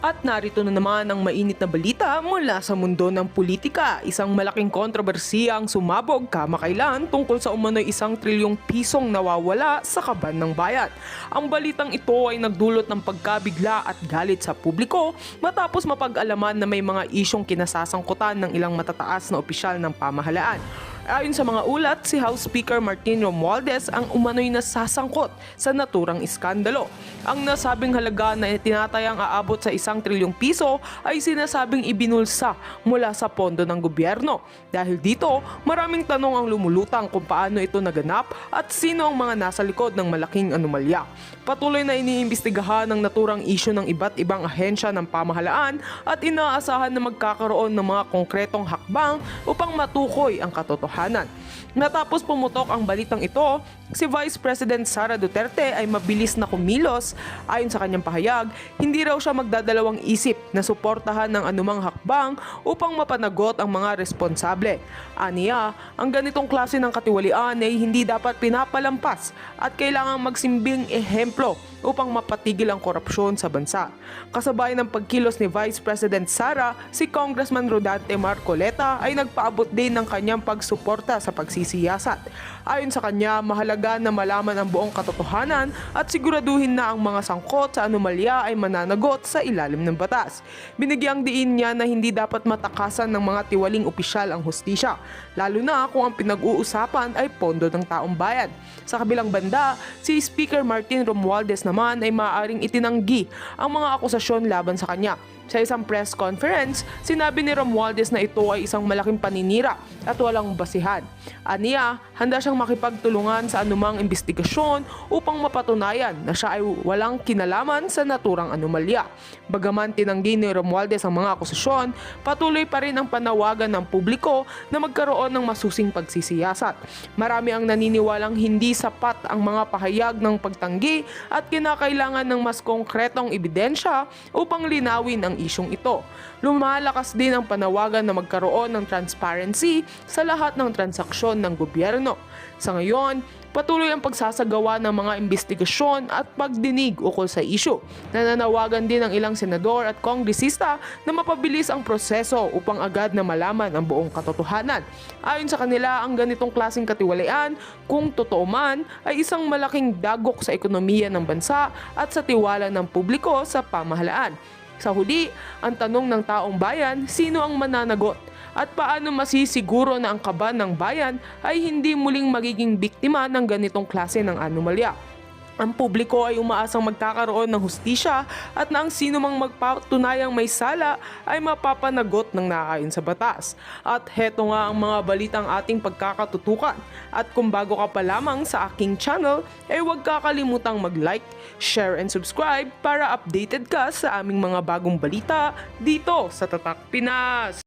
At narito na naman ang mainit na balita mula sa mundo ng politika. Isang malaking kontrobersiya ang sumabog kamakailan tungkol sa umano'y 1 trilyong pisong nawawala sa kaban ng bayan. Ang balitang ito ay nagdulot ng pagkabigla at galit sa publiko matapos mapag-alaman na may mga isyong kinasasangkutan ng ilang matataas na opisyal ng pamahalaan. Ayon sa mga ulat, si House Speaker Martin Romualdez ang umano'y nasasangkot sa naturang iskandalo. Ang nasabing halaga na tinatayang aabot sa 1 trilyong piso ay sinasabing ibinulsa mula sa pondo ng gobyerno. Dahil dito, maraming tanong ang lumulutang kung paano ito naganap at sino ang mga nasa likod ng malaking anomalya. Patuloy na iniimbestigahan ng naturang isyu ng iba't ibang ahensya ng pamahalaan at inaasahan na magkakaroon ng mga konkretong hakbang upang matukoy ang katotohanan. Natapos pumutok ang balitang ito, si Vice President Sara Duterte ay mabilis na kumilos. Ayon sa kanyang pahayag, hindi raw siya magdadalawang isip na suportahan ng anumang hakbang upang mapanagot ang mga responsable. Aniya, ang ganitong klase ng katiwalian ay hindi dapat pinapalampas at kailangang magsimbing ehemplo upang mapatigil ang korupsyon sa bansa. Kasabay ng pagkilos ni Vice President Sara, si Congressman Rodante Marcoleta ay nagpaabot din ng kanyang pagsuporta sa pagsisiyasat. Ayon sa kanya, mahalaga na malaman ang buong katotohanan at siguraduhin na ang mga sangkot sa anomalya ay mananagot sa ilalim ng batas. Binigyang diin niya na hindi dapat matakasan ng mga tiwaling opisyal ang hustisya, lalo na kung ang pinag-uusapan ay pondo ng taong bayan. Sa kabilang banda, si Speaker Martin Romualdez naman ay maaaring itinanggi ang mga akusasyon laban sa kanya. Sa isang press conference, sinabi ni Romualdez na ito ay isang malaking paninira at walang basihan. Aniya, handa siyang makipagtulungan sa anumang investigasyon upang mapatunayan na siya ay walang kinalaman sa naturang anomalya. Bagaman tinanggi ni Romualdez ang mga akusasyon, patuloy pa rin ang panawagan ng publiko na magkaroon ng masusing pagsisiyasat. Marami ang naniniwalang hindi sapat ang mga pahayag ng pagtanggi at kinakailangan ng mas konkretong ebidensya upang linawin ang isyong ito. Lumalakas din ang panawagan na magkaroon ng transparency sa lahat ng transaksyon ng gobyerno. Sa ngayon, patuloy ang pagsasagawa ng mga investigasyon at pagdinig ukol sa isyu. Nananawagan din ang ilang senador at kongresista na mapabilis ang proseso upang agad na malaman ang buong katotohanan. Ayon sa kanila, ang ganitong klaseng katiwalian, kung totoo man, ay isang malaking dagok sa ekonomiya ng bansa at sa tiwala ng publiko sa pamahalaan. Sa huli, ang tanong ng taong bayan, sino ang mananagot? At paano masisiguro na ang kaban ng bayan ay hindi muling magiging biktima ng ganitong klase ng anomalya? Ang publiko ay umaasang magkakaroon ng hustisya at na ang sino mang magpatunayang may sala ay mapapanagot ng naayon sa batas. At heto nga ang mga balitang ating pagkakatutukan. At kung bago ka pa lamang sa aking channel, ay huwag kakalimutang mag-like, share and subscribe para updated ka sa aming mga bagong balita dito sa Tatak Pinas.